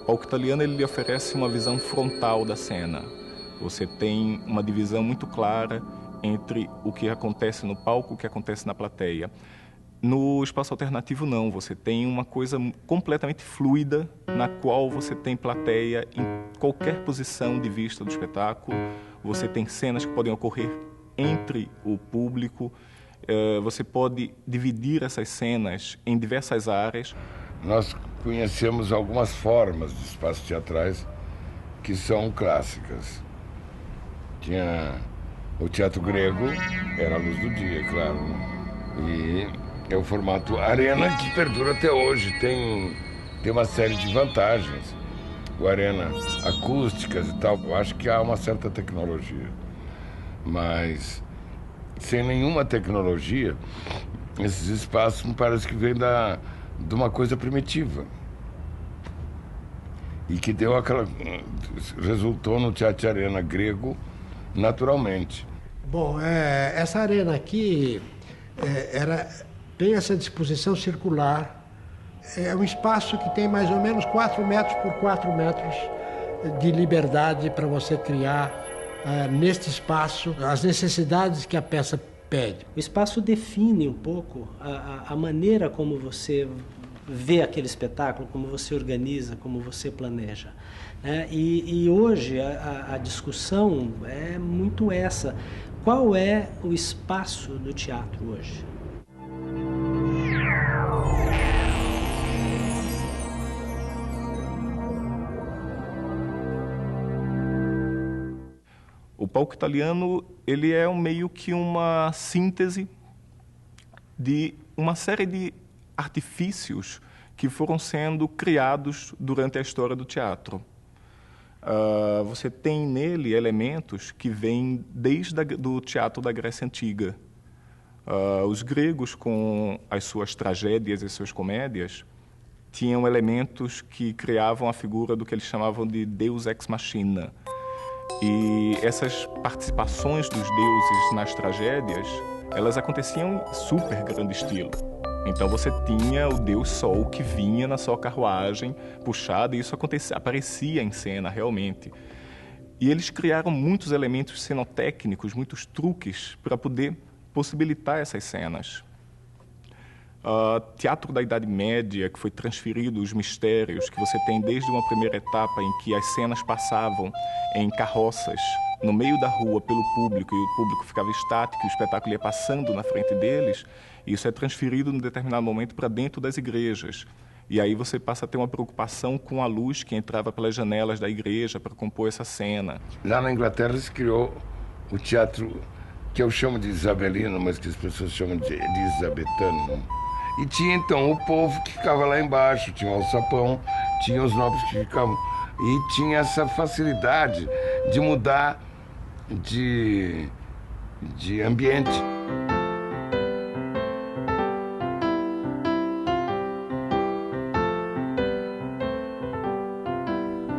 palco italiano ele lhe oferece uma visão frontal da cena. Você tem uma divisão muito clara entre o que acontece no palco e o que acontece na plateia. No espaço alternativo, não. Você tem uma coisa completamente fluida, na qual você tem plateia em qualquer posição de vista do espetáculo. Você tem cenas que podem ocorrer entre o público. Você pode dividir essas cenas em diversas áreas. Nós conhecemos algumas formas de espaços teatrais que são clássicas. Tinha o teatro grego, era a luz do dia, claro, e é o formato arena que perdura até hoje, tem uma série de vantagens. O arena, acústicas e tal, eu acho que há uma certa tecnologia, mas sem nenhuma tecnologia, esses espaços me parece que vêm de uma coisa primitiva. E que resultou no teatro arena grego naturalmente. Bom, essa arena aqui tem essa disposição circular. É um espaço que tem mais ou menos 4 metros por 4 metros de liberdade para você criar neste espaço as necessidades que a peça pede. O espaço define um pouco a maneira como você vê aquele espetáculo, como você organiza, como você planeja. E hoje a discussão é muito essa. Qual é o espaço do teatro hoje? O palco italiano ele é meio que uma síntese de uma série de artifícios que foram sendo criados durante a história do teatro. Você tem nele elementos que vêm desde do teatro da Grécia Antiga. Os gregos, com as suas tragédias e suas comédias, tinham elementos que criavam a figura do que eles chamavam de Deus ex machina. E essas participações dos deuses nas tragédias, elas aconteciam em super grande estilo. Então você tinha o Deus Sol que vinha na sua carruagem puxada, e isso aparecia em cena realmente. E eles criaram muitos elementos cenotécnicos, muitos truques para poder possibilitar essas cenas. Teatro da Idade Média, que foi transferido, os mistérios, que você tem desde uma primeira etapa em que as cenas passavam em carroças no meio da rua pelo público, e o público ficava estático e o espetáculo ia passando na frente deles. Isso é transferido, num determinado momento, para dentro das igrejas. E aí você passa a ter uma preocupação com a luz que entrava pelas janelas da igreja para compor essa cena. Lá na Inglaterra se criou o teatro que eu chamo de isabelino, mas que as pessoas chamam de elisabetano. E tinha então o povo que ficava lá embaixo, tinha o alçapão, tinha os nobres que ficavam... E tinha essa facilidade de mudar de ambiente.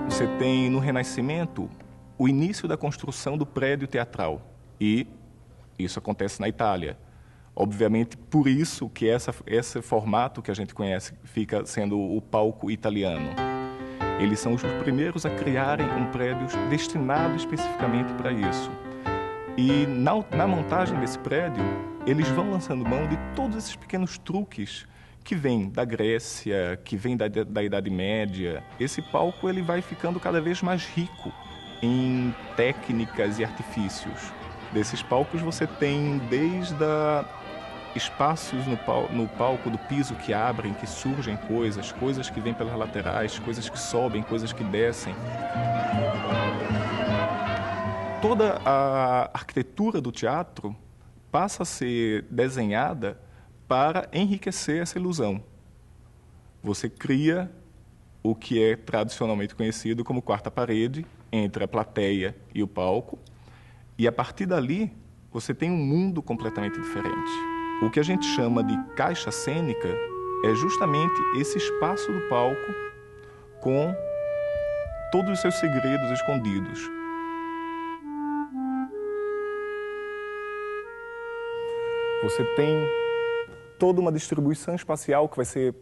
Você tem, no Renascimento, o início da construção do prédio teatral. E isso acontece na Itália. Obviamente, por isso que esse formato que a gente conhece fica sendo o palco italiano. Eles são os primeiros a criarem um prédio destinado especificamente para isso. E na montagem desse prédio, eles vão lançando mão de todos esses pequenos truques que vêm da Grécia, que vêm da Idade Média. Esse palco ele vai ficando cada vez mais rico em técnicas e artifícios. Desses palcos você tem desde espaços no palco do piso que abrem, que surgem coisas que vêm pelas laterais, coisas que sobem, coisas que descem. Toda a arquitetura do teatro passa a ser desenhada para enriquecer essa ilusão. Você cria o que é tradicionalmente conhecido como quarta parede entre a plateia e o palco, e a partir dali você tem um mundo completamente diferente. O que a gente chama de caixa cênica é justamente esse espaço do palco com todos os seus segredos escondidos. Você tem toda uma distribuição espacial que vai ser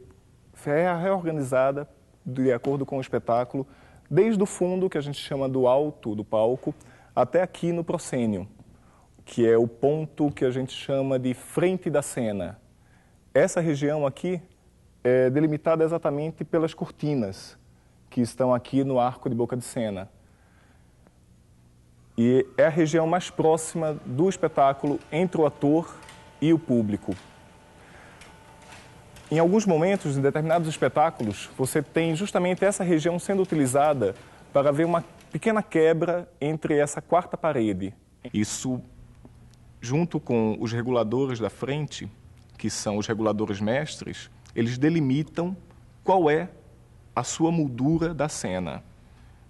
reorganizada de acordo com o espetáculo, desde o fundo, que a gente chama do alto do palco, até aqui no proscênio, que é o ponto que a gente chama de frente da cena. Essa região aqui é delimitada exatamente pelas cortinas, que estão aqui no arco de boca de cena. E é a região mais próxima do espetáculo entre o ator e o público. Em alguns momentos, em determinados espetáculos, você tem justamente essa região sendo utilizada para ver uma pequena quebra entre essa quarta parede. Isso, junto com os reguladores da frente, que são os reguladores mestres, eles delimitam qual é a sua moldura da cena.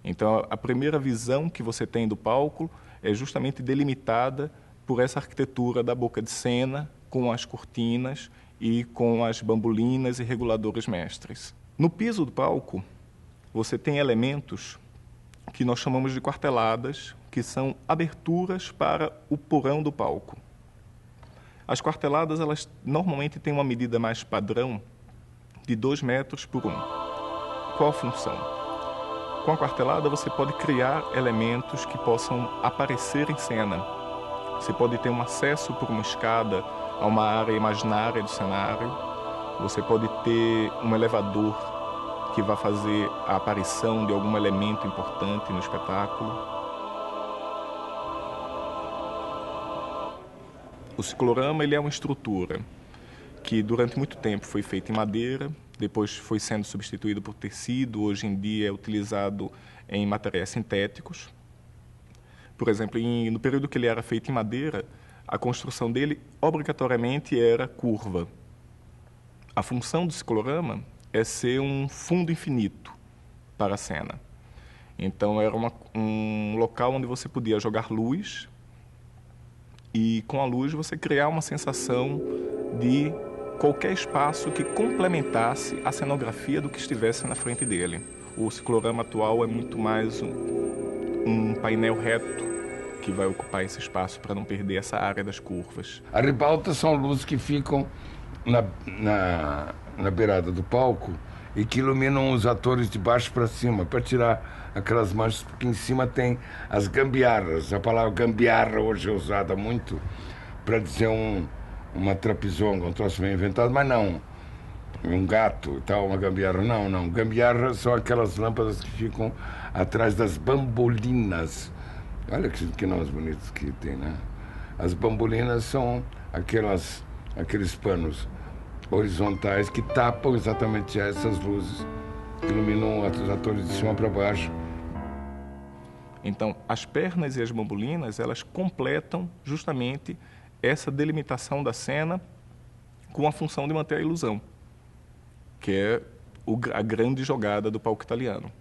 Então, a primeira visão que você tem do palco é justamente delimitada por essa arquitetura da boca de cena, com as cortinas e com as bambolinas e reguladores mestres. No piso do palco, você tem elementos que nós chamamos de quarteladas, que são aberturas para o porão do palco. As quarteladas, elas normalmente têm uma medida mais padrão de 2 metros por 1. Qual a função? Com a quartelada, você pode criar elementos que possam aparecer em cena. Você pode ter um acesso por uma escada a uma área imaginária do cenário. Você pode ter um elevador que vai fazer a aparição de algum elemento importante no espetáculo. O ciclorama, ele é uma estrutura que durante muito tempo foi feita em madeira, depois foi sendo substituído por tecido, hoje em dia é utilizado em materiais sintéticos. Por exemplo, no período que ele era feito em madeira, a construção dele obrigatoriamente era curva. A função do ciclorama é ser um fundo infinito para a cena. Então era um local onde você podia jogar luz e com a luz você criar uma sensação de qualquer espaço que complementasse a cenografia do que estivesse na frente dele. O ciclorama atual é muito mais um painel reto que vai ocupar esse espaço para não perder essa área das curvas. A ribalta são luzes que ficam na beirada do palco e que iluminam os atores de baixo para cima, para tirar aquelas manchas, porque em cima tem as gambiarras. A palavra gambiarra hoje é usada muito para dizer uma trapezonga, um troço bem inventado, mas não. Um gato e tal, uma gambiarra. Não. Gambiarra são aquelas lâmpadas que ficam atrás das bambolinas. Olha que nomes bonitos que tem, né? As bambolinas são aqueles panos horizontais que tapam exatamente essas luzes, que iluminam os atores de cima para baixo. Então, as pernas e as bambolinas, elas completam justamente essa delimitação da cena com a função de manter a ilusão, que é a grande jogada do palco italiano.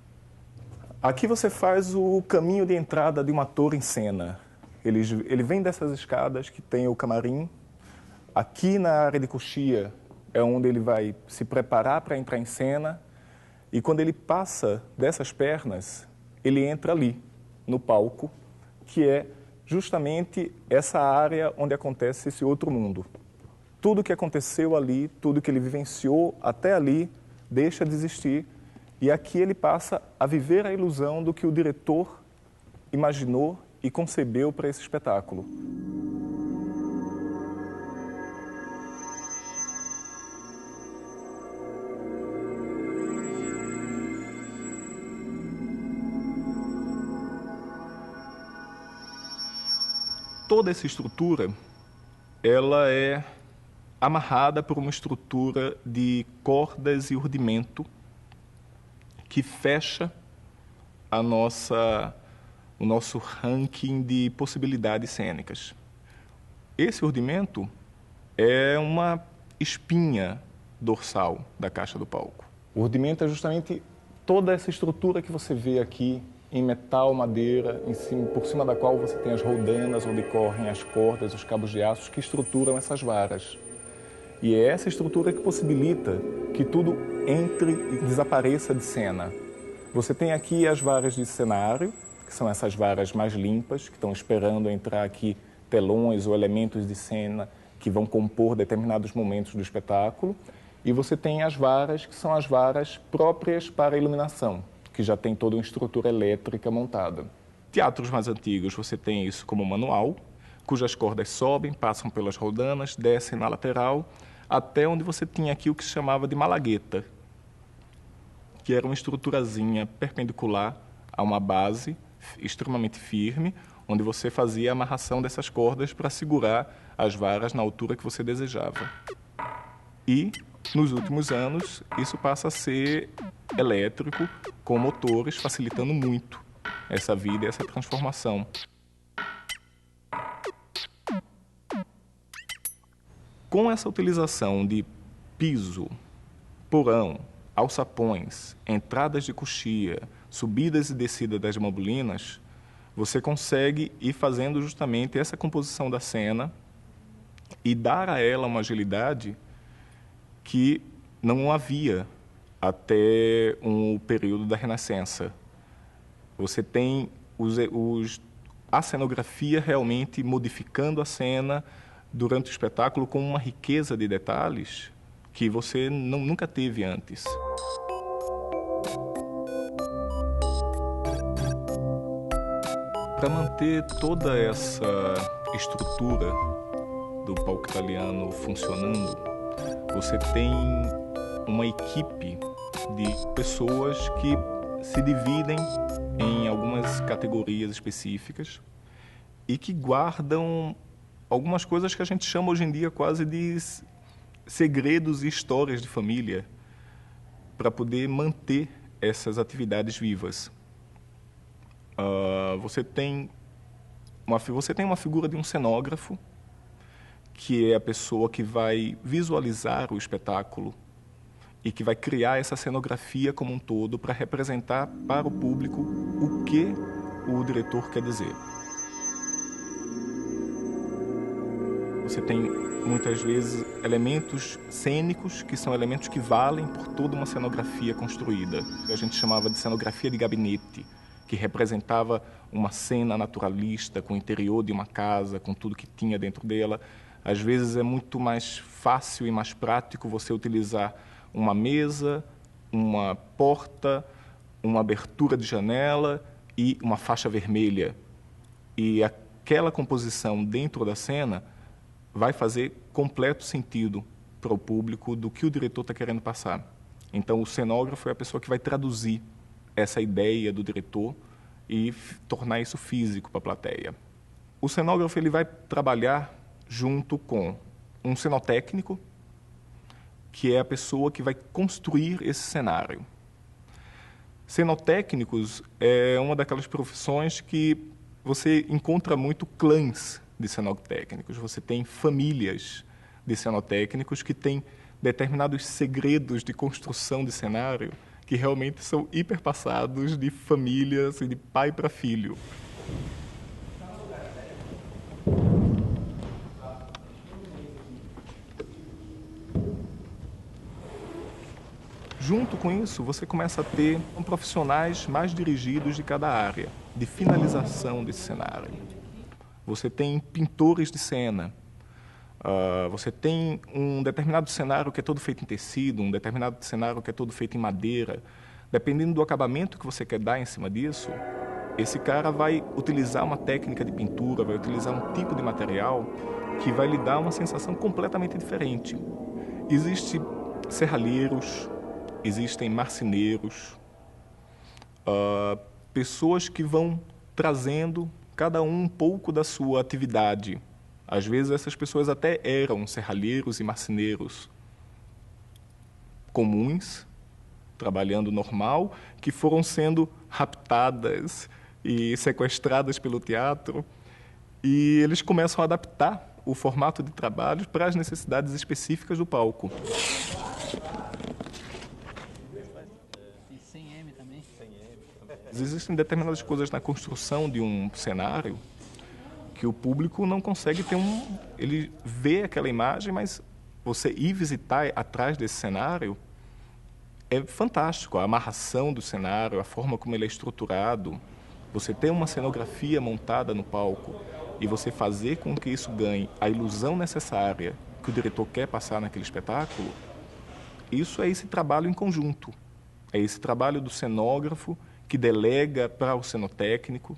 Aqui você faz o caminho de entrada de um ator em cena. Ele vem dessas escadas que tem o camarim. Aqui na área de coxia é onde ele vai se preparar para entrar em cena. E quando ele passa dessas pernas, ele entra ali, no palco, que é justamente essa área onde acontece esse outro mundo. Tudo que aconteceu ali, tudo que ele vivenciou até ali, deixa de existir. E aqui ele passa a viver a ilusão do que o diretor imaginou e concebeu para esse espetáculo. Toda essa estrutura, ela é amarrada por uma estrutura de cordas e urdimento que fecha o nosso ranking de possibilidades cênicas. Esse urdimento é uma espinha dorsal da caixa do palco. O urdimento é justamente toda essa estrutura que você vê aqui em metal, madeira, por cima da qual você tem as roldanas onde correm as cordas, os cabos de aço que estruturam essas varas. E é essa estrutura que possibilita que tudo entre e desapareça de cena. Você tem aqui as varas de cenário, que são essas varas mais limpas, que estão esperando entrar aqui telões ou elementos de cena que vão compor determinados momentos do espetáculo. E você tem as varas, que são as varas próprias para a iluminação, que já tem toda uma estrutura elétrica montada. Teatros mais antigos, você tem isso como manual, cujas cordas sobem, passam pelas roldanas, descem na lateral, até onde você tinha aqui o que se chamava de malagueta, que era uma estruturazinha perpendicular a uma base extremamente firme, onde você fazia a amarração dessas cordas para segurar as varas na altura que você desejava. E, nos últimos anos, isso passa a ser elétrico, com motores, facilitando muito essa vida e essa transformação. Com essa utilização de piso, porão, alçapões, entradas de coxia, subidas e descidas das mobilinas, você consegue ir fazendo justamente essa composição da cena e dar a ela uma agilidade que não havia até o período da Renascença. Você tem a cenografia realmente modificando a cena durante o espetáculo com uma riqueza de detalhes que você nunca teve antes. Para manter toda essa estrutura do palco italiano funcionando, você tem uma equipe de pessoas que se dividem em algumas categorias específicas e que guardam algumas coisas que a gente chama hoje em dia quase de segredos e histórias de família para poder manter essas atividades vivas. Você tem uma figura de um cenógrafo, que é a pessoa que vai visualizar o espetáculo e que vai criar essa cenografia como um todo para representar para o público o que o diretor quer dizer. Você tem, muitas vezes, elementos cênicos, que são elementos que valem por toda uma cenografia construída. A gente chamava de cenografia de gabinete, que representava uma cena naturalista, com o interior de uma casa, com tudo que tinha dentro dela. Às vezes é muito mais fácil e mais prático você utilizar uma mesa, uma porta, uma abertura de janela e uma faixa vermelha. E aquela composição dentro da cena vai fazer completo sentido para o público do que o diretor está querendo passar. Então, o cenógrafo é a pessoa que vai traduzir essa ideia do diretor e tornar isso físico para a plateia. O cenógrafo ele vai trabalhar junto com um cenotécnico, que é a pessoa que vai construir esse cenário. Cenotécnicos é uma daquelas profissões que você encontra muito clãs de cenotécnicos. Você tem famílias de cenotécnicos que têm determinados segredos de construção de cenário que realmente são hiperpassados de família, assim, de pai para filho. Junto com isso, você começa a ter profissionais mais dirigidos de cada área, de finalização desse cenário. Você tem pintores de cena, você tem um determinado cenário que é todo feito em tecido, um determinado cenário que é todo feito em madeira. Dependendo do acabamento que você quer dar em cima disso, esse cara vai utilizar uma técnica de pintura, vai utilizar um tipo de material que vai lhe dar uma sensação completamente diferente. Existem serralheiros, existem marceneiros, pessoas que vão trazendo cada um pouco da sua atividade. Às vezes essas pessoas até eram serralheiros e marceneiros comuns, trabalhando normal, que foram sendo raptadas e sequestradas pelo teatro, e eles começam a adaptar o formato de trabalho para as necessidades específicas do palco. Existem determinadas coisas na construção de um cenário que o público não consegue ter ele vê aquela imagem, mas você ir visitar atrás desse cenário é fantástico. A amarração do cenário, a forma como ele é estruturado, você ter uma cenografia montada no palco e você fazer com que isso ganhe a ilusão necessária que o diretor quer passar naquele espetáculo, Isso é esse trabalho em conjunto. É esse trabalho do cenógrafo que delega para o cenotécnico,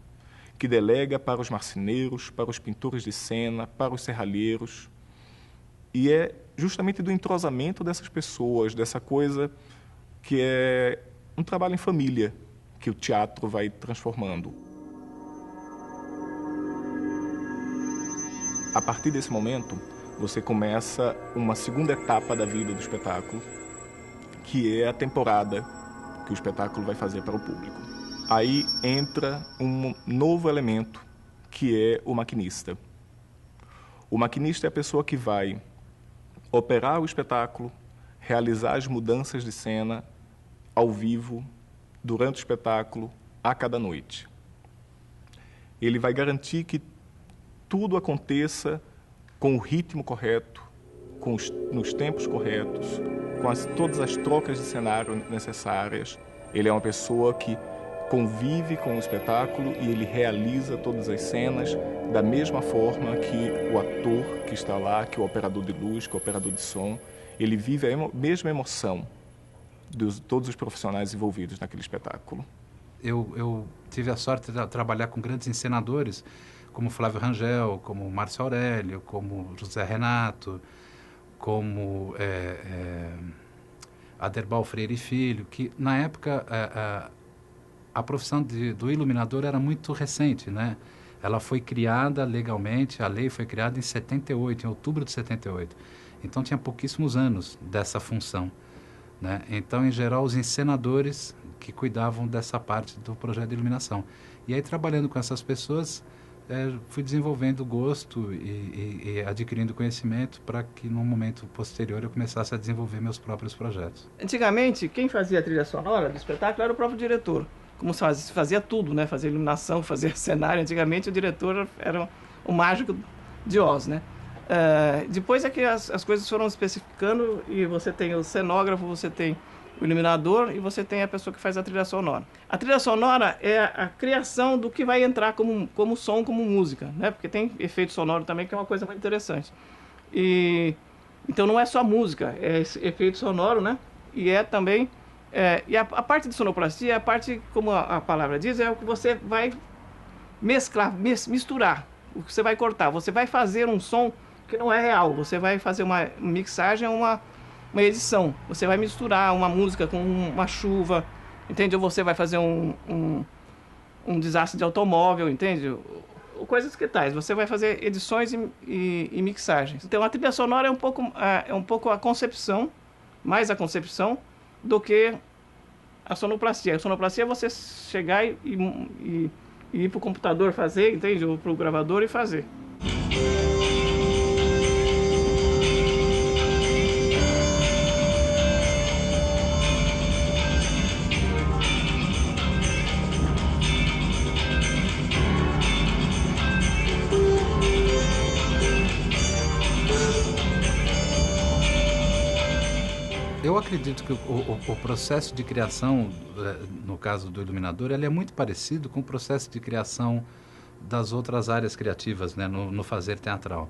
que delega para os marceneiros, para os pintores de cena, para os serralheiros. E é justamente do entrosamento dessas pessoas, dessa coisa que é um trabalho em família, que o teatro vai transformando. A partir desse momento, você começa uma segunda etapa da vida do espetáculo, que é a temporada que o espetáculo vai fazer para o público. Aí entra um novo elemento, que é o maquinista. O maquinista é a pessoa que vai operar o espetáculo, realizar as mudanças de cena ao vivo, durante o espetáculo, a cada noite. Ele vai garantir que tudo aconteça com o ritmo correto, nos tempos corretos, com todas as trocas de cenário necessárias. Ele é uma pessoa que convive com o espetáculo e ele realiza todas as cenas da mesma forma que o ator que está lá, que o operador de luz, que o operador de som. Ele vive a mesma emoção de todos os profissionais envolvidos naquele espetáculo. Eu tive a sorte de trabalhar com grandes encenadores, como Flávio Rangel, como Márcio Aurélio, como José Renato, como Aderbal Freire Filho, que na época a profissão do iluminador era muito recente, né? Ela foi criada legalmente, a lei foi criada em 78, em outubro de 78. Então tinha pouquíssimos anos dessa função, né? Então, em geral, os encenadores que cuidavam dessa parte do projeto de iluminação. E aí, trabalhando com essas pessoas, fui desenvolvendo gosto e adquirindo conhecimento para que, num momento posterior, eu começasse a desenvolver meus próprios projetos. Antigamente, quem fazia a trilha sonora do espetáculo era o próprio diretor. Como se fazia tudo, né? Fazia iluminação, fazia cenário. Antigamente, o diretor era o mágico de Oz, né? Depois é que as coisas foram especificando e você tem o cenógrafo, você tem o iluminador e você tem a pessoa que faz a trilha sonora. A trilha sonora é a criação do que vai entrar como som, como música, né? Porque tem efeito sonoro também, que é uma coisa muito interessante. Então não é só música, é esse efeito sonoro, né? E é também... e a parte de sonoplastia, a parte, como a palavra diz, é o que você vai mesclar, misturar, o que você vai cortar. Você vai fazer um som que não é real, você vai fazer uma mixagem, uma edição. Você vai misturar uma música com uma chuva, entende? Ou você vai fazer um desastre de automóvel, entende? Coisas que tais. Você vai fazer edições e mixagens. Então a trilha sonora é um pouco a concepção, mais a concepção, do que a sonoplastia. A sonoplastia é você chegar e ir para o computador fazer, entende? Ou para o gravador e fazer. Eu acredito que o processo de criação, no caso do iluminador, ele é muito parecido com o processo de criação das outras áreas criativas, né, no fazer teatral.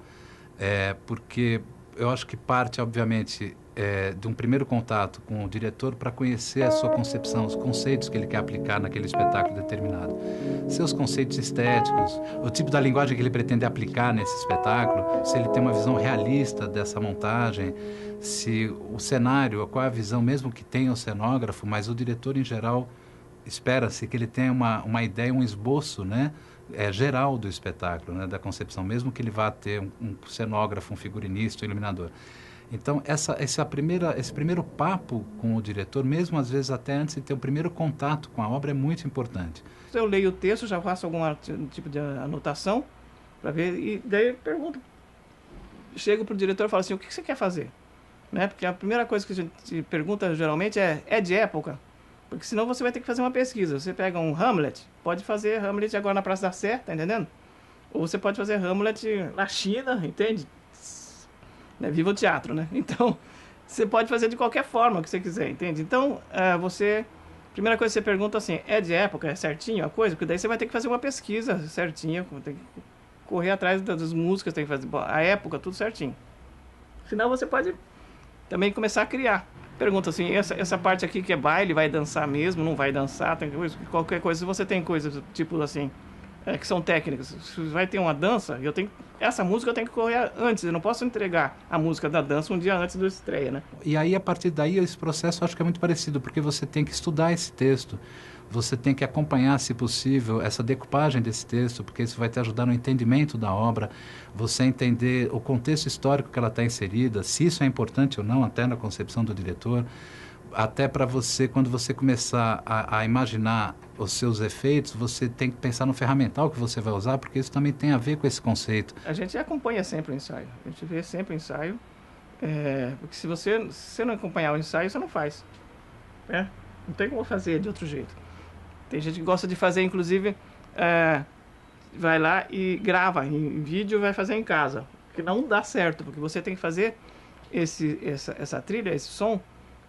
Porque eu acho que parte, obviamente, de um primeiro contato com o diretor para conhecer a sua concepção, os conceitos que ele quer aplicar naquele espetáculo determinado. Seus conceitos estéticos, o tipo da linguagem que ele pretende aplicar nesse espetáculo, se ele tem uma visão realista dessa montagem, se o cenário, qual é a visão, mesmo que tenha o cenógrafo, mas o diretor, em geral, espera-se que ele tenha uma ideia, um esboço, né, geral do espetáculo, né, da concepção, mesmo que ele vá ter um cenógrafo, um figurinista, um iluminador. Então, esse primeiro papo com o diretor, mesmo às vezes até antes de ter o primeiro contato com a obra, é muito importante. Eu leio o texto, já faço algum tipo de anotação para ver, e daí eu pergunto, chego para o diretor e falo assim, o que você quer fazer? Né? Porque a primeira coisa que a gente pergunta geralmente é de época, porque senão você vai ter que fazer uma pesquisa. Você pega um Hamlet, pode fazer Hamlet agora na Praça da Sé, tá entendendo? Ou você pode fazer Hamlet na China, entende? Viva o teatro, né? Então, você pode fazer de qualquer forma que você quiser, entende? Então, primeira coisa que você pergunta assim, é de época, é certinho a coisa? Porque daí você vai ter que fazer uma pesquisa certinha, tem que correr atrás das músicas, tem que fazer a época, tudo certinho. Senão você pode também começar a criar. pergunta assim, essa parte aqui que é baile, vai dançar mesmo, não vai dançar, tem coisa, qualquer coisa. Se você tem coisas tipo assim, que são técnicas, se vai ter uma dança, essa música eu tenho que correr antes, eu não posso entregar a música da dança um dia antes da estreia, né? E aí, a partir daí, esse processo eu acho que é muito parecido, porque você tem que estudar esse texto, você tem que acompanhar, se possível, essa decupagem desse texto, porque isso vai te ajudar no entendimento da obra, você entender o contexto histórico que ela está inserida, se isso é importante ou não, até na concepção do diretor, até para você, quando você começar a imaginar os seus efeitos, você tem que pensar no ferramental que você vai usar, porque isso também tem a ver com esse conceito. A gente acompanha sempre o ensaio, a gente vê sempre o ensaio, porque se você não acompanhar o ensaio, você não faz. Não tem como fazer de outro jeito. Tem gente que gosta de fazer, inclusive, vai lá e grava em vídeo e vai fazer em casa, que não dá certo, porque você tem que fazer essa trilha, esse som,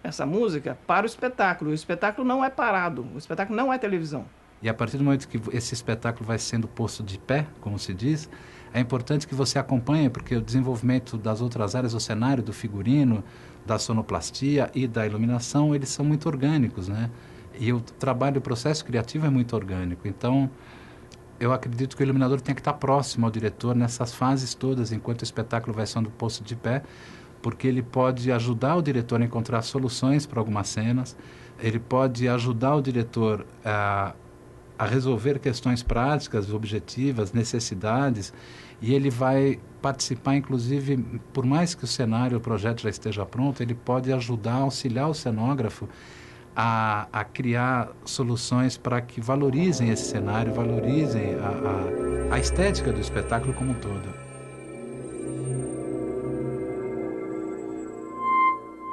essa música para o espetáculo. O espetáculo não é parado, o espetáculo não é televisão. E a partir do momento que esse espetáculo vai sendo posto de pé, como se diz, é importante que você acompanhe, porque o desenvolvimento das outras áreas, do cenário, do figurino, da sonoplastia e da iluminação, eles são muito orgânicos, né? E o trabalho, o processo criativo é muito orgânico. Então, eu acredito que o iluminador tem que estar próximo ao diretor nessas fases todas, enquanto o espetáculo vai sendo posto de pé, porque ele pode ajudar o diretor a encontrar soluções para algumas cenas, ele pode ajudar o diretor a resolver questões práticas, objetivas, necessidades, e ele vai participar, inclusive, por mais que o cenário, o projeto já esteja pronto, ele pode ajudar, auxiliar o cenógrafo a criar soluções para que valorizem esse cenário, valorizem a estética do espetáculo como um todo.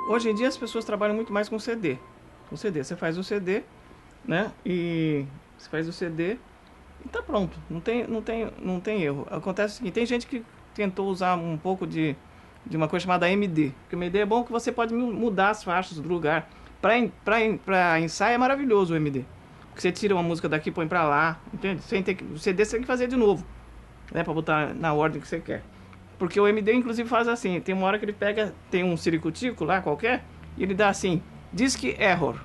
Hoje em dia as pessoas trabalham muito mais com CD. Com CD, você faz o CD, né? E você faz o CD e tá pronto. Não tem erro. Acontece o seguinte, tem gente que tentou usar um pouco de uma coisa chamada MD. Porque o MD é bom que você pode mudar as faixas do lugar. Para ensaio é maravilhoso o MD. Porque você tira uma música daqui e põe para lá, entende? O CD você tem que fazer de novo, né? Para botar na ordem que você quer. Porque o MD, inclusive, faz assim, tem uma hora que ele pega, tem um ciricutico lá, qualquer, e ele dá assim, disk error.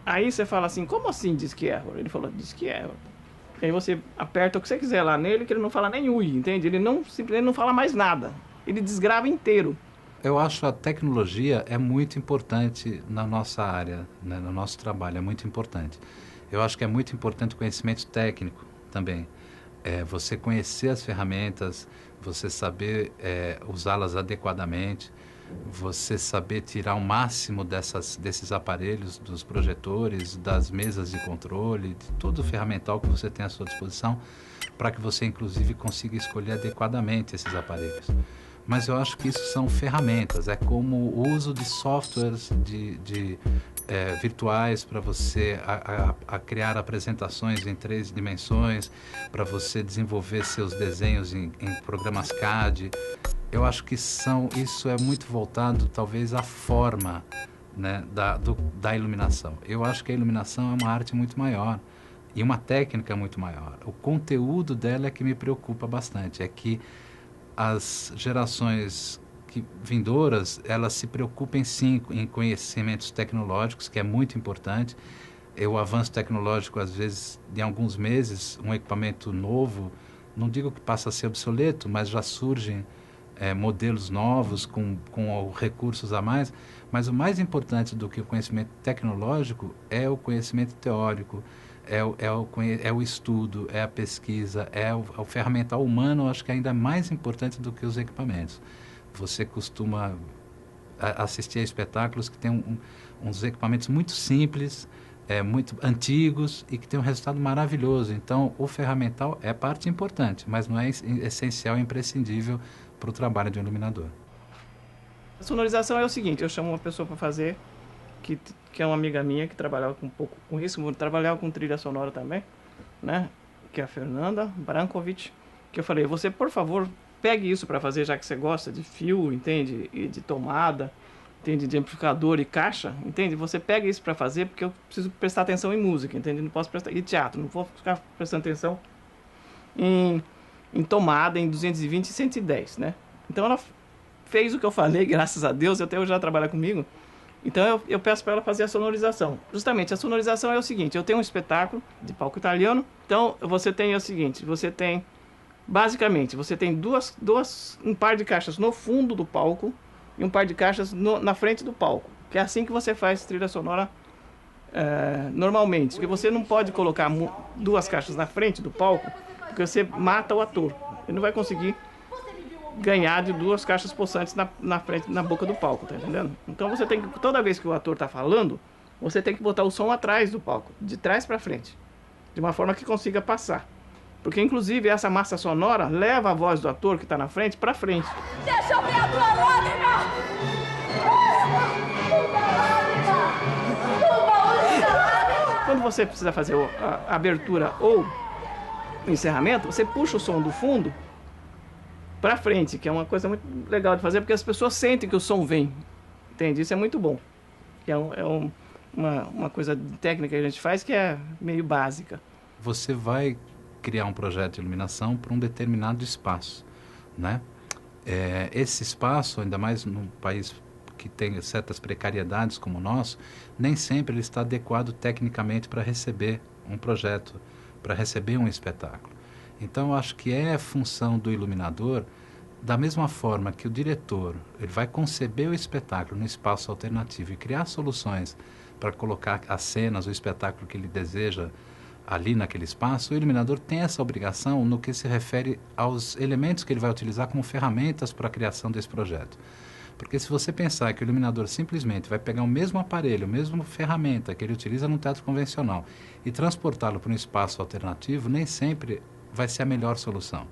Aí você fala assim, como assim disk error? Ele falou, disk error. Aí você aperta o que você quiser lá nele, que ele não fala nem ui, entende? Ele simplesmente não fala mais nada. Ele desgrava inteiro. Eu acho a tecnologia é muito importante na nossa área, né, no nosso trabalho, é muito importante. Eu acho que é muito importante o conhecimento técnico também. Você conhecer as ferramentas, você saber usá-las adequadamente, você saber tirar o máximo desses aparelhos, dos projetores, das mesas de controle, de todo o ferramental que você tem à sua disposição, para que você, inclusive, consiga escolher adequadamente esses aparelhos. Mas eu acho que isso são ferramentas, é como o uso de softwares virtuais para você a criar apresentações em 3 dimensões, para você desenvolver seus desenhos em programas CAD. Eu acho que isso é muito voltado talvez à forma, né, da iluminação. Eu acho que a iluminação é uma arte muito maior e uma técnica muito maior. O conteúdo dela é que me preocupa bastante, é que as gerações vindouras, elas se preocupem sim em conhecimentos tecnológicos, que é muito importante. O avanço tecnológico, às vezes, de alguns meses, um equipamento novo, não digo que passa a ser obsoleto, mas já surgem modelos novos com recursos a mais, mas o mais importante do que o conhecimento tecnológico é o conhecimento teórico, é o estudo, é a pesquisa, é o ferramental humano. Acho que ainda é mais importante do que os equipamentos. Você costuma assistir a espetáculos que têm uns equipamentos muito simples, muito antigos e que têm um resultado maravilhoso. Então, o ferramental é parte importante, mas não é essencial e imprescindível para o trabalho de um iluminador. A sonorização é o seguinte, eu chamo uma pessoa para fazer, que é uma amiga minha, que trabalhava com um pouco com isso, trabalhava com trilha sonora também, né? Que é a Fernanda Brankovic, que eu falei, você, por favor, pegue isso para fazer, já que você gosta de fio, entende? E de tomada, entende? De amplificador e caixa, entende? Você pega isso para fazer, porque eu preciso prestar atenção em música, entende? Não posso prestar... E teatro, não vou ficar prestando atenção em tomada, em 220 e 110, né? Então ela fez o que eu falei, graças a Deus, até hoje ela trabalha comigo. Então eu peço para ela fazer a sonorização. Justamente, a sonorização é o seguinte, eu tenho um espetáculo de palco italiano, então você tem o seguinte, basicamente, você tem um par de caixas no fundo do palco e um par de caixas na frente do palco, que é assim que você faz trilha sonora normalmente, porque você não pode colocar duas caixas na frente do palco, porque você mata o ator, ele não vai conseguir ganhar de duas caixas possantes na frente, na boca do palco, tá entendendo? Então você tem que, toda vez que o ator tá falando, você tem que botar o som atrás do palco, de trás para frente, de uma forma que consiga passar. Porque inclusive essa massa sonora leva a voz do ator que está na frente para frente. Deixa eu ver a tua lágrima! Quando você precisa fazer a abertura ou o encerramento, você puxa o som do fundo para frente, que é uma coisa muito legal de fazer, porque as pessoas sentem que o som vem, entende? Isso é muito bom. Uma coisa técnica que a gente faz que é meio básica. Você vai criar um projeto de iluminação para um determinado espaço, né? Esse espaço, ainda mais num país que tem certas precariedades como o nosso, nem sempre ele está adequado tecnicamente para receber um projeto, para receber um espetáculo. Então, eu acho que é função do iluminador, da mesma forma que o diretor ele vai conceber o espetáculo no espaço alternativo e criar soluções para colocar as cenas, o espetáculo que ele deseja ali naquele espaço, o iluminador tem essa obrigação no que se refere aos elementos que ele vai utilizar como ferramentas para a criação desse projeto. Porque se você pensar que o iluminador simplesmente vai pegar o mesmo aparelho, a mesma ferramenta que ele utiliza no teatro convencional e transportá-lo para um espaço alternativo, nem sempre vai ser a melhor solução.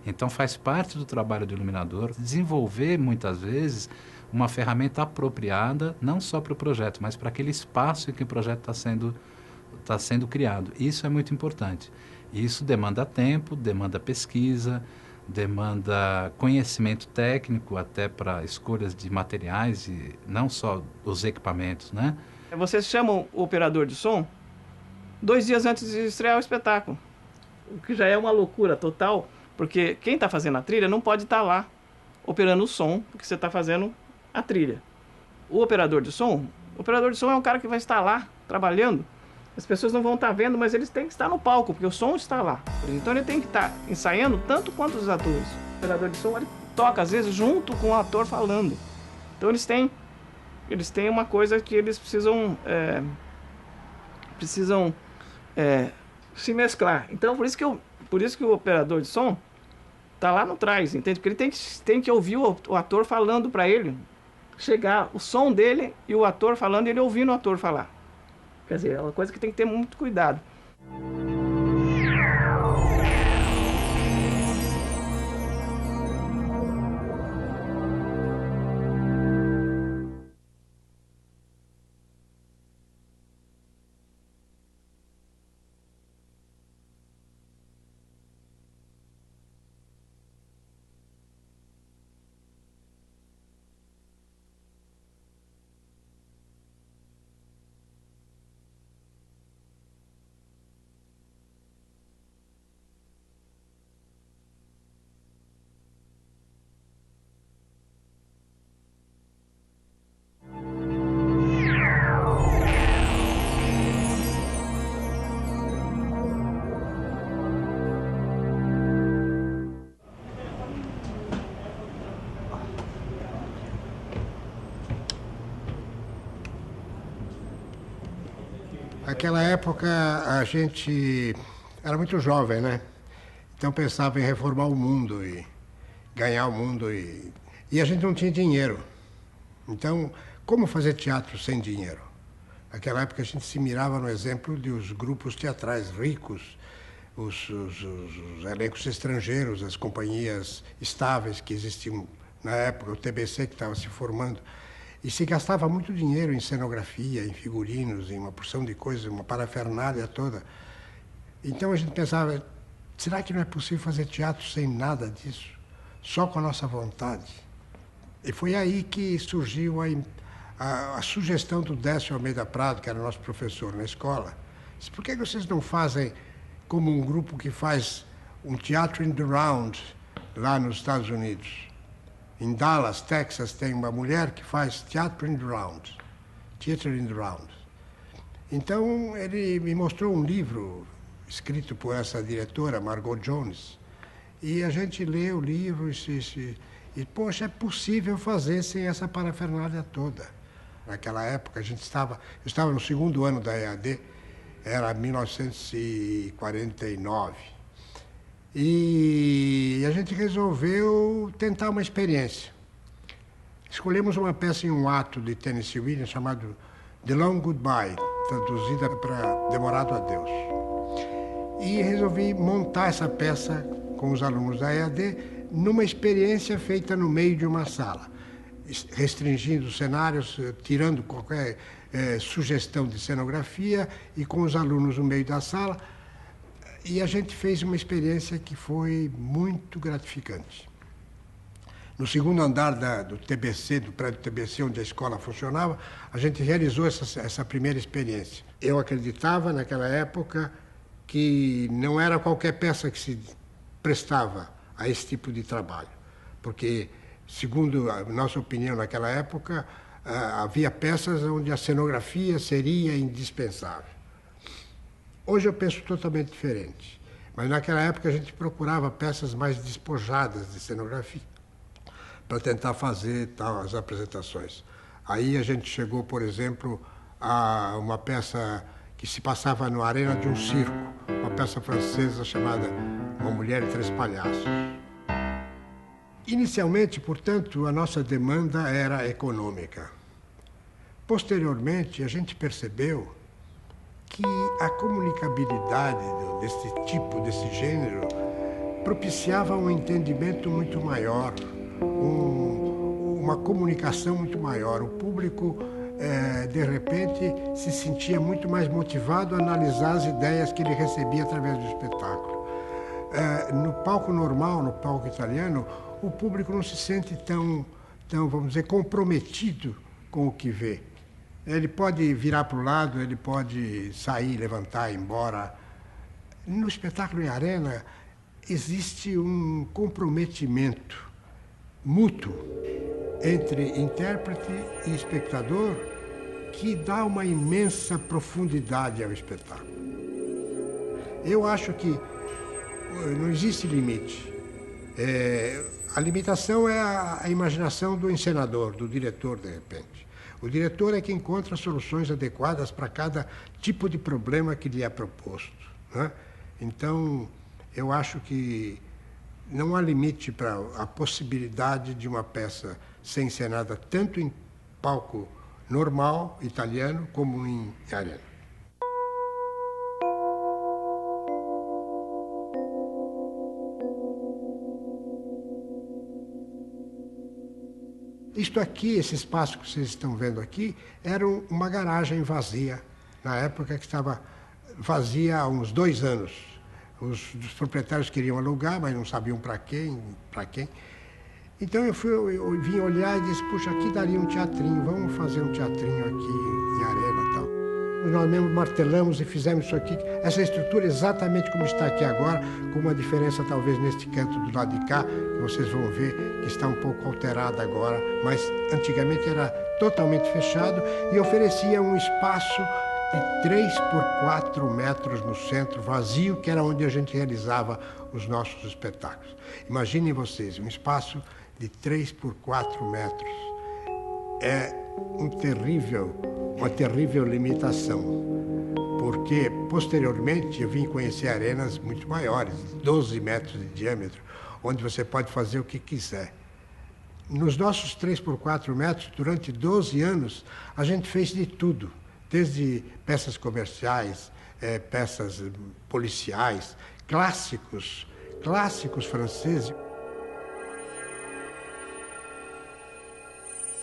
Então faz parte do trabalho do iluminador desenvolver muitas vezes uma ferramenta apropriada não só para o projeto, mas para aquele espaço em que o projeto está sendo criado. Isso é muito importante. Isso demanda tempo, demanda pesquisa, demanda conhecimento técnico até para escolhas de materiais e não só os equipamentos, né? Vocês chamam o operador de som 2 dias antes de estrear o espetáculo, o que já é uma loucura total, porque quem está fazendo a trilha não pode estar lá operando o som, porque você está fazendo a trilha. O operador de som é um cara que vai estar lá trabalhando. As pessoas não vão estar vendo, mas eles têm que estar no palco, porque o som está lá. Então ele tem que estar ensaiando tanto quanto os atores. O operador de som ele toca, às vezes, junto com o ator falando. Então eles têm uma coisa que eles precisam se mesclar. Então por isso que o operador de som está lá no trás, entende? Porque ele tem que ouvir o ator falando para ele, chegar o som dele e o ator falando e ele ouvindo o ator falar. Quer dizer, é uma coisa que tem que ter muito cuidado. Naquela época a gente era muito jovem, né? Então pensava em reformar o mundo e ganhar o mundo e a gente não tinha dinheiro. Então, como fazer teatro sem dinheiro? Naquela época a gente se mirava no exemplo dos grupos teatrais ricos, os elencos estrangeiros, as companhias estáveis que existiam na época, o TBC que estava se formando. E se gastava muito dinheiro em cenografia, em figurinos, em uma porção de coisas, uma parafernália toda. Então a gente pensava, será que não é possível fazer teatro sem nada disso? Só com a nossa vontade? E foi aí que surgiu a sugestão do Décio Almeida Prado, que era nosso professor na escola. Disse, por que vocês não fazem como um grupo que faz um teatro in the round lá nos Estados Unidos? Em Dallas, Texas, tem uma mulher que faz Theater in the Round. Theater in the Round. Então, ele me mostrou um livro escrito por essa diretora, Margot Jones, e a gente lê o livro e poxa, é possível fazer sem essa parafernália toda. Naquela época, eu estava no segundo ano da EAD, era 1949. E a gente resolveu tentar uma experiência. Escolhemos uma peça em um ato de Tennessee Williams chamado The Long Goodbye, traduzida para Demorado Adeus. E resolvi montar essa peça com os alunos da EAD numa experiência feita no meio de uma sala, restringindo os cenários, tirando qualquer sugestão de cenografia e com os alunos no meio da sala. E a gente fez uma experiência que foi muito gratificante. No segundo andar do TBC, do prédio TBC, onde a escola funcionava, a gente realizou essa primeira experiência. Eu acreditava, naquela época, que não era qualquer peça que se prestava a esse tipo de trabalho. Porque, segundo a nossa opinião naquela época, havia peças onde a cenografia seria indispensável. Hoje eu penso totalmente diferente. Mas naquela época a gente procurava peças mais despojadas de cenografia para tentar fazer as apresentações. Aí a gente chegou, por exemplo, a uma peça que se passava na arena de um circo, uma peça francesa chamada Uma Mulher e Três Palhaços. Inicialmente, portanto, a nossa demanda era econômica. Posteriormente, a gente percebeu que a comunicabilidade desse gênero propiciava um entendimento muito maior, uma comunicação muito maior. O público, de repente, se sentia muito mais motivado a analisar as ideias que ele recebia através do espetáculo. No palco normal, no palco italiano, o público não se sente tão, vamos dizer, comprometido com o que vê. Ele pode virar para o lado, ele pode sair, levantar, ir embora. No espetáculo em arena, existe um comprometimento mútuo entre intérprete e espectador que dá uma imensa profundidade ao espetáculo. Eu acho que não existe limite. A limitação é a imaginação do encenador, do diretor, de repente. O diretor é que encontra soluções adequadas para cada tipo de problema que lhe é proposto, né? Então, eu acho que não há limite para a possibilidade de uma peça ser encenada tanto em palco normal, italiano, como em arena. Isto aqui, esse espaço que vocês estão vendo aqui, era uma garagem vazia, na época que estava vazia há uns 2 anos. Os proprietários queriam alugar, mas não sabiam para quem. Então eu vim olhar e disse, puxa, aqui daria um teatrinho, vamos fazer um teatrinho aqui em arena e tal. Nós mesmo martelamos e fizemos isso aqui, essa estrutura exatamente como está aqui agora, com uma diferença talvez neste canto do lado de cá, que vocês vão ver que está um pouco alterada agora, mas antigamente era totalmente fechado e oferecia um espaço de 3 por 4 metros no centro, vazio, que era onde a gente realizava os nossos espetáculos. Imaginem vocês, um espaço de 3 por 4 metros. É uma terrível limitação, porque posteriormente eu vim conhecer arenas muito maiores, 12 metros de diâmetro, onde você pode fazer o que quiser. Nos nossos 3 por 4 metros, durante 12 anos, a gente fez de tudo, desde peças comerciais, peças policiais, clássicos franceses.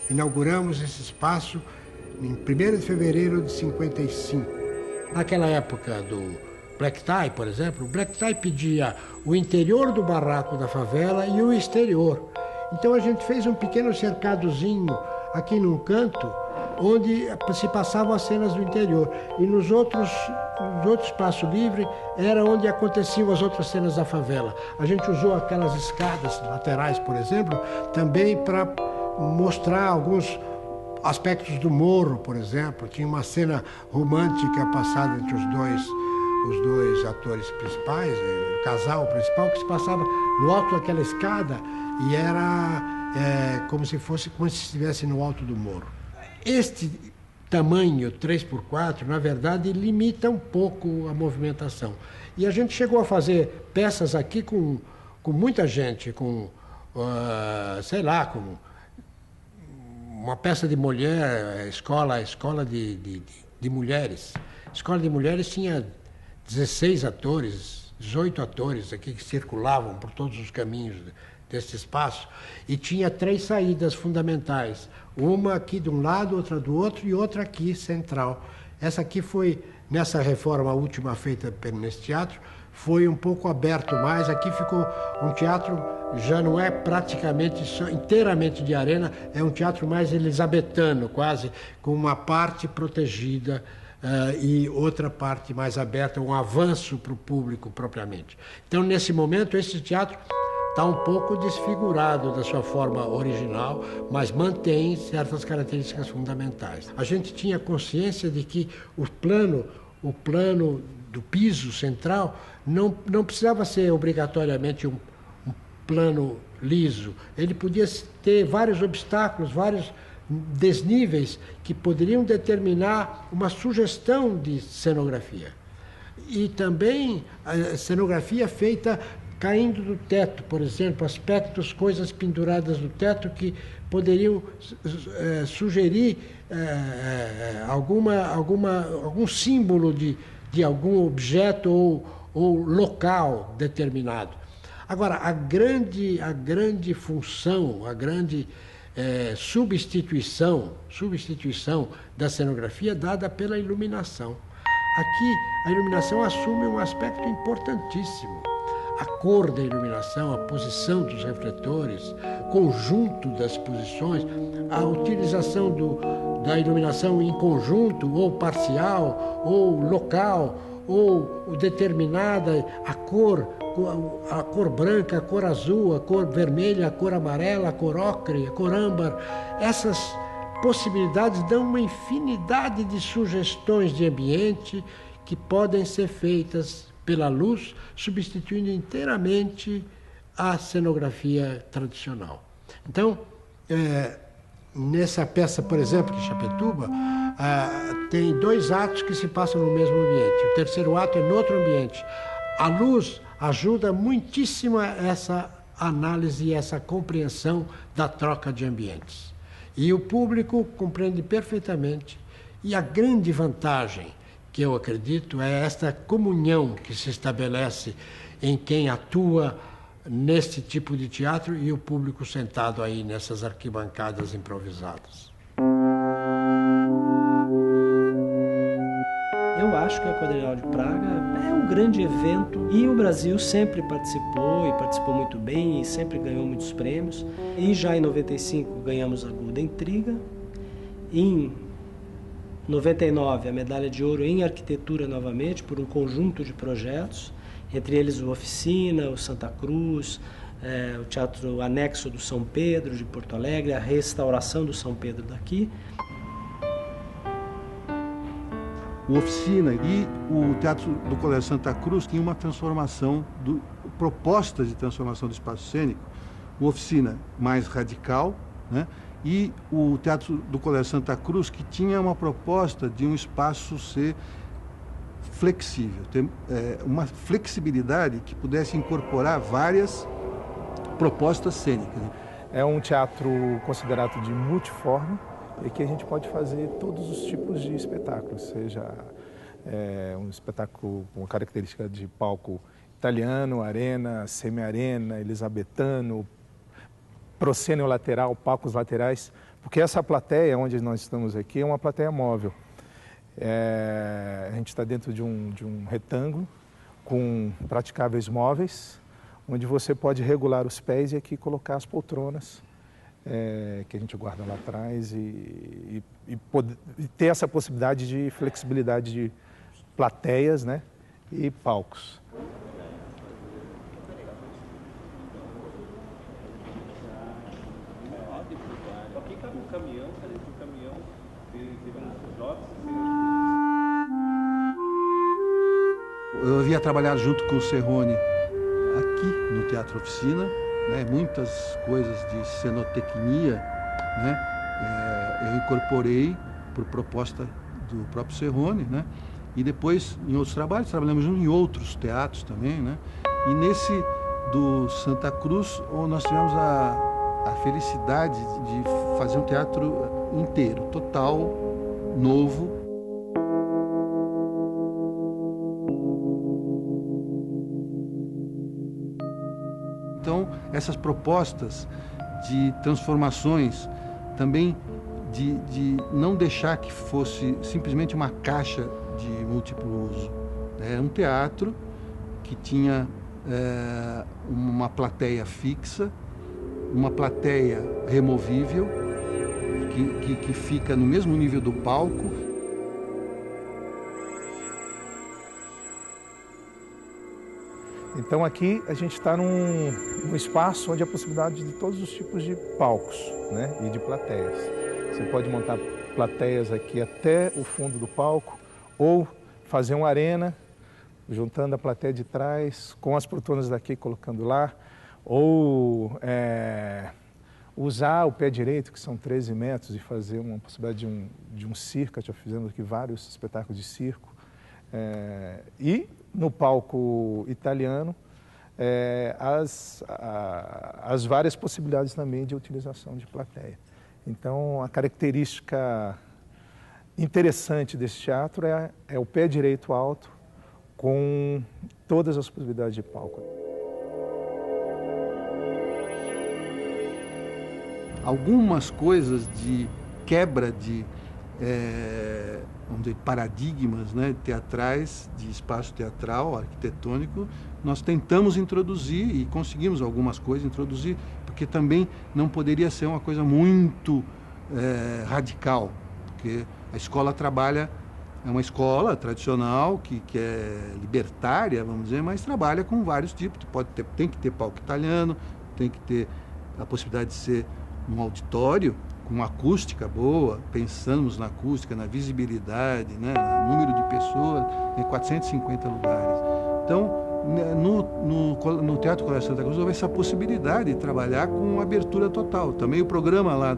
Inauguramos esse espaço em 1º de fevereiro de 55. Naquela época do Black Tie, por exemplo, o Black Tie pedia o interior do barraco da favela e o exterior. Então a gente fez um pequeno cercadozinho aqui num canto onde se passavam as cenas do interior. E nos outros espaço livre era onde aconteciam as outras cenas da favela. A gente usou aquelas escadas laterais, por exemplo, também para mostrar alguns aspectos do morro, por exemplo. Tinha uma cena romântica passada entre os dois atores principais, o casal principal, que se passava no alto daquela escada e era como se estivesse no alto do morro. Este tamanho 3x4, na verdade, limita um pouco a movimentação. E a gente chegou a fazer peças aqui com muita gente, com uma peça de mulher, escola de mulheres. Escola de mulheres tinha 16 atores, 18 atores aqui que circulavam por todos os caminhos desse espaço, e tinha 3 saídas fundamentais. Uma aqui de um lado, outra do outro e outra aqui central. Essa aqui foi, nessa reforma última feita nesse teatro, foi um pouco aberto mais. Aqui ficou um teatro, já não é praticamente inteiramente de arena, é um teatro mais elisabetano, quase, com uma parte protegida e outra parte mais aberta, um avanço para o público propriamente. Então, nesse momento, esse teatro está um pouco desfigurado da sua forma original, mas mantém certas características fundamentais. A gente tinha consciência de que o plano do piso central não precisava ser obrigatoriamente um plano liso. Ele podia ter vários obstáculos, vários desníveis que poderiam determinar uma sugestão de cenografia. E também a cenografia feita caindo do teto, por exemplo, aspectos, coisas penduradas no teto que poderiam sugerir algum símbolo de algum objeto ou local determinado. Agora, a grande função, a grande substituição da cenografia é dada pela iluminação. Aqui, a iluminação assume um aspecto importantíssimo. A cor da iluminação, a posição dos refletores, o conjunto das posições, a utilização da iluminação em conjunto, ou parcial, ou local, ou determinada, a cor branca, a cor azul, a cor vermelha, a cor amarela, a cor ocre, a cor âmbar. Essas possibilidades dão uma infinidade de sugestões de ambiente que podem ser feitas pela luz, substituindo inteiramente a cenografia tradicional. Então, nessa peça, por exemplo, de Chapectuba, tem 2 atos que se passam no mesmo ambiente. O terceiro ato é no outro ambiente. A luz ajuda muitíssimo essa análise e essa compreensão da troca de ambientes. E o público compreende perfeitamente. E a grande vantagem, que eu acredito, é esta comunhão que se estabelece em quem atua neste tipo de teatro e o público sentado aí nessas arquibancadas improvisadas. Eu acho que a Quadrienal de Praga é um grande evento e o Brasil sempre participou muito bem e sempre ganhou muitos prêmios. E já em 95 ganhamos a Golden Triga. Em 99 a medalha de ouro em arquitetura novamente por um conjunto de projetos, entre eles o Oficina, o Santa Cruz, o Teatro Anexo do São Pedro de Porto Alegre, a restauração do São Pedro daqui. O Oficina e o Teatro do Colégio Santa Cruz tinham uma transformação, propostas de transformação do espaço cênico. O Oficina mais radical, né? E o Teatro do Colégio Santa Cruz, que tinha uma proposta de um espaço ser flexível, ter uma flexibilidade que pudesse incorporar várias propostas cênicas. É um teatro considerado de multiforme, e que a gente pode fazer todos os tipos de espetáculos, seja um espetáculo com característica de palco italiano, arena, semi-arena, elisabetano, proscênio lateral, palcos laterais, porque essa plateia onde nós estamos aqui é uma plateia móvel. A gente está dentro de um retângulo com praticáveis móveis, onde você pode regular os pés e aqui colocar as poltronas que a gente guarda lá atrás e ter essa possibilidade de flexibilidade de plateias, né, e palcos. Eu havia trabalhado junto com o Serrone aqui no Teatro Oficina, né, muitas coisas de cenotecnia, né, eu incorporei por proposta do próprio Serrone, né, e depois em outros trabalhos, trabalhamos junto em outros teatros também, né, e nesse do Santa Cruz nós tivemos a felicidade de fazer um teatro inteiro, total, novo. Então, essas propostas de transformações, também de não deixar que fosse simplesmente uma caixa de múltiplo uso. Era um teatro que tinha uma plateia fixa, uma plateia removível, que fica no mesmo nível do palco. Então aqui a gente está num espaço onde há possibilidade de todos os tipos de palcos, né, e de plateias. Você pode montar plateias aqui até o fundo do palco ou fazer uma arena, juntando a plateia de trás com as poltronas daqui, colocando lá, ou usar o pé direito, que são 13 metros, e fazer uma possibilidade de um circo. Já fizemos aqui vários espetáculos de circo. E no palco italiano, as várias possibilidades também de utilização de plateia. Então, a característica interessante desse teatro é o pé direito alto, com todas as possibilidades de palco. Algumas coisas de quebra de vamos dizer, paradigmas, né, teatrais, de espaço teatral, arquitetônico, nós tentamos introduzir e conseguimos algumas coisas introduzir, porque também não poderia ser uma coisa muito radical, porque a escola trabalha, é uma escola tradicional, que é libertária, vamos dizer, mas trabalha com vários tipos. Tem que ter palco italiano, tem que ter a possibilidade de ser um auditório, com acústica boa, pensamos na acústica, na visibilidade, né, no número de pessoas, em 450 lugares. Então, no Teatro Colégio Santa Cruz houve essa possibilidade de trabalhar com abertura total. Também o programa lá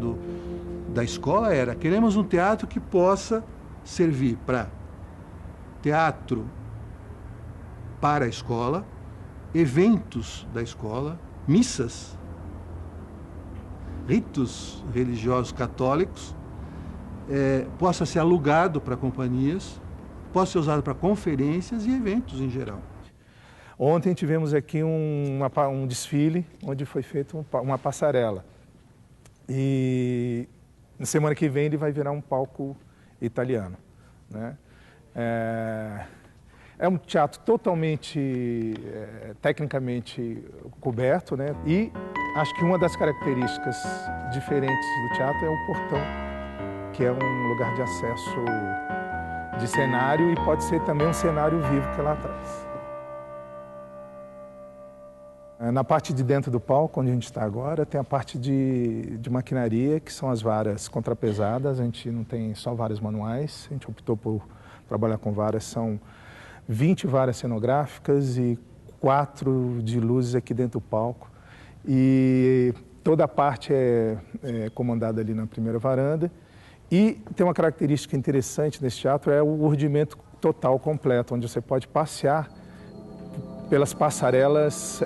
da escola era: queremos um teatro que possa servir para teatro para a escola, eventos da escola, missas, ritos religiosos católicos, possa ser alugado para companhias, possa ser usado para conferências e eventos em geral. Ontem tivemos aqui um desfile onde foi feita uma passarela. E na semana que vem ele vai virar um palco italiano, né? É um teatro totalmente, tecnicamente coberto, né? E acho que uma das características diferentes do teatro é o portão, que é um lugar de acesso de cenário e pode ser também um cenário vivo que é lá atrás. Na parte de dentro do palco, onde a gente está agora, tem a parte de maquinaria, que são as varas contrapesadas. A gente não tem só varas manuais, a gente optou por trabalhar com varas. São 20 varas cenográficas e 4 de luzes aqui dentro do palco. E toda a parte é comandada ali na primeira varanda. E tem uma característica interessante nesse teatro, é o urdimento total, completo, onde você pode passear pelas passarelas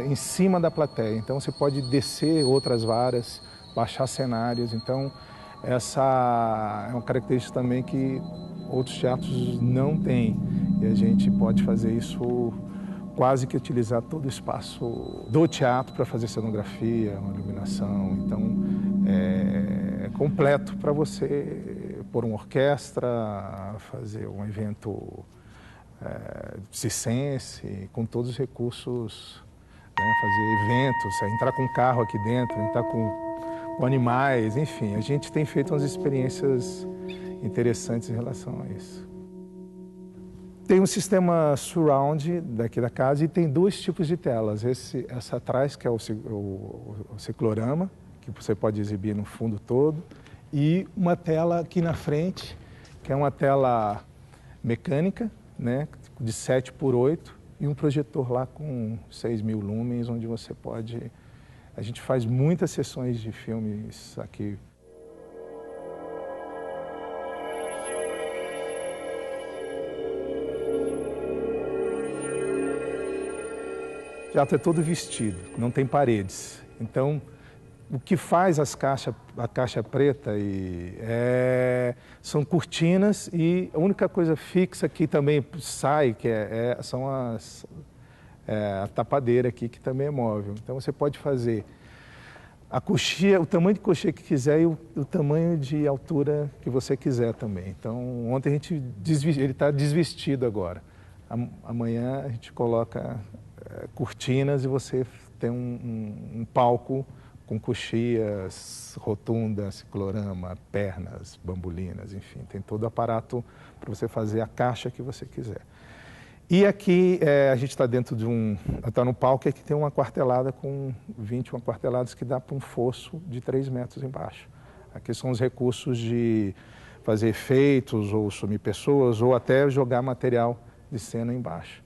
em cima da plateia. Então você pode descer outras varas, baixar cenários. Então essa é uma característica também que outros teatros não têm. E a gente pode fazer isso, quase que utilizar todo o espaço do teatro para fazer cenografia, uma iluminação. Então é completo para você pôr uma orquestra, fazer um evento circense, com todos os recursos, né, fazer eventos, entrar com um carro aqui dentro, entrar com com animais, enfim. A gente tem feito umas experiências interessantes em relação a isso. Tem um sistema surround daqui da casa e tem 2 tipos de telas. Essa atrás, que é o ciclorama, que você pode exibir no fundo todo, e uma tela aqui na frente, que é uma tela mecânica, né, de 7x8, e um projetor lá com 6.000 lumens, onde você pode... A gente faz muitas sessões de filmes aqui. O teatro é todo vestido, não tem paredes. Então, o que faz a caixa preta são cortinas, e a única coisa fixa que também sai são a tapadeira aqui, que também é móvel. Então você pode fazer a coxia, o tamanho de coxia que quiser e o tamanho de altura que você quiser também. Então ontem a gente ele está desvestido agora. Amanhã a gente coloca cortinas e você tem um palco com coxias, rotunda, ciclorama, pernas, bambolinas, enfim, tem todo o aparato para você fazer a caixa que você quiser. E aqui a gente está dentro de está no palco, aqui tem uma quartelada com 21 quarteladas que dá para um fosso de 3 metros embaixo. Aqui são os recursos de fazer efeitos, ou sumir pessoas, ou até jogar material de cena embaixo.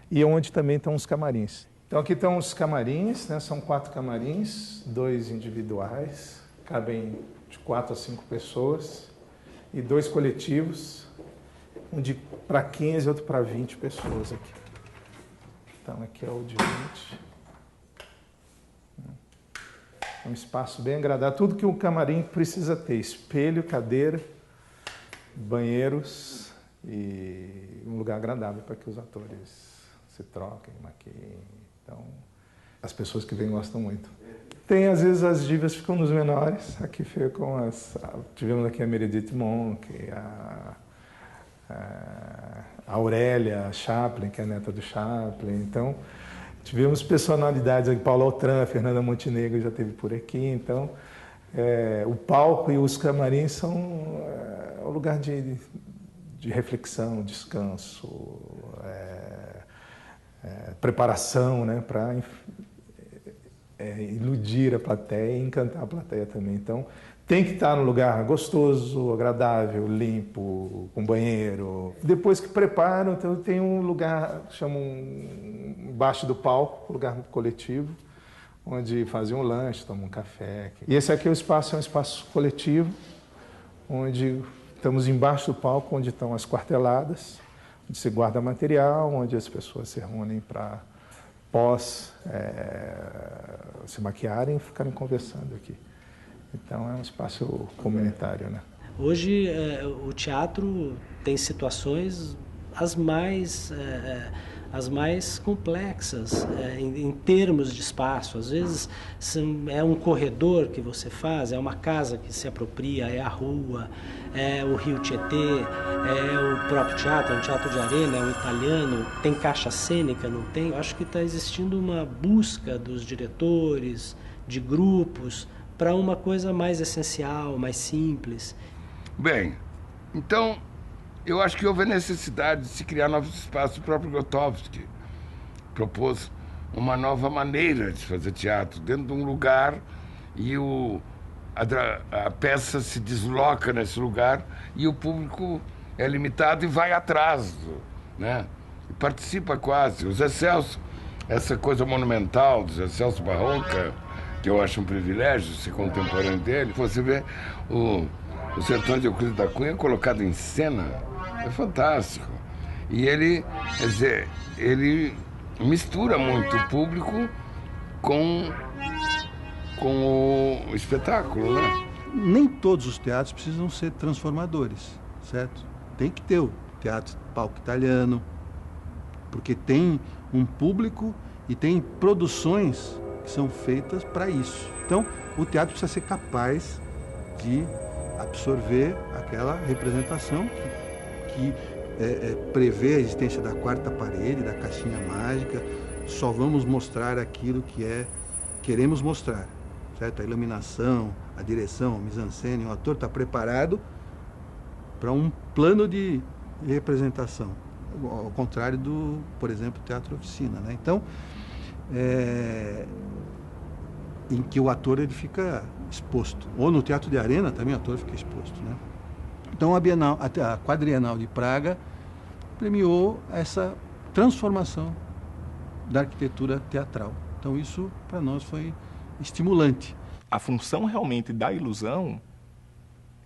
E onde também estão os camarins. Então aqui estão os camarins, né? São 4 camarins, 2 individuais, cabem de 4 a 5 pessoas, e 2 coletivos, um para 15 e outro para 20 pessoas aqui. Então aqui é o de 20. É um espaço bem agradável, tudo que um camarim precisa ter: espelho, cadeira, banheiros e um lugar agradável para que os atores se troquem, maquiem. Então, as pessoas que vêm gostam muito. Tem, às vezes, as divas ficam nos menores. Aqui ficam tivemos aqui a Meredith Monk, a Aurélia Chaplin, que é a neta do Chaplin. Então, tivemos personalidades aqui, Paulo Altran, Fernanda Montenegro já esteve por aqui. Então, o palco e os camarins são um lugar de reflexão, descanso, preparação, né, para iludir a plateia e encantar a plateia também. Então, tem que estar num lugar gostoso, agradável, limpo, com banheiro. Depois que preparam, então tem um lugar, chamam embaixo do palco, um lugar coletivo, onde fazem um lanche, tomam um café. E esse aqui é um espaço coletivo, onde estamos embaixo do palco, onde estão as quarteladas, onde se guarda material, onde as pessoas se reúnem para se maquiarem e ficarem conversando aqui. Então é um espaço comunitário, né? Hoje o teatro tem situações as mais complexas em termos de espaço. Às vezes é um corredor que você faz, é uma casa que se apropria, é a rua, é o Rio Tietê, é o próprio teatro, é um teatro de arena, é um italiano, tem caixa cênica, não tem? Eu acho que está existindo uma busca dos diretores, de grupos, para uma coisa mais essencial, mais simples. Bem, então, eu acho que houve a necessidade de se criar novos espaços. O próprio Grotowski propôs uma nova maneira de fazer teatro, dentro de um lugar, e a peça se desloca nesse lugar e o público é limitado e vai atrás, né? E participa quase. O Zé Celso, essa coisa monumental do Zé Celso Barroca, que eu acho um privilégio ser contemporâneo dele, você vê o Sertões de Euclides da Cunha colocado em cena, é fantástico. E ele, quer dizer, ele mistura muito o público com o espetáculo, né? Nem todos os teatros precisam ser transformadores, certo? Tem que ter o teatro palco italiano, porque tem um público e tem produções que são feitas para isso. Então, o teatro precisa ser capaz de absorver aquela representação que prevê a existência da quarta parede, da caixinha mágica. Só vamos mostrar aquilo que queremos mostrar, certo? A iluminação, a direção, a mise-en-scène, o ator está preparado para um plano de representação, ao contrário do, por exemplo, teatro oficina, né? Então, em que o ator ele fica exposto, ou no teatro de arena também o ator fica exposto, né? Então a Quadrienal de Praga premiou essa transformação da arquitetura teatral. Então isso para nós foi estimulante. A função realmente da ilusão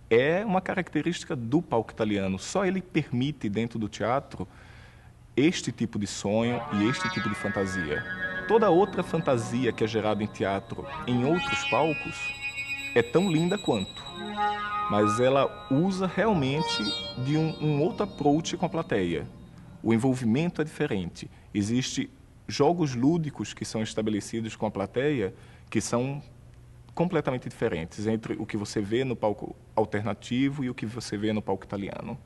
é uma característica do palco italiano. Só ele permite dentro do teatro este tipo de sonho e este tipo de fantasia. Toda outra fantasia que é gerada em teatro em outros palcos é tão linda quanto, mas ela usa realmente de um outro approach com a plateia. O envolvimento é diferente. Existem jogos lúdicos que são estabelecidos com a plateia que são completamente diferentes entre o que você vê no palco alternativo e o que você vê no palco italiano.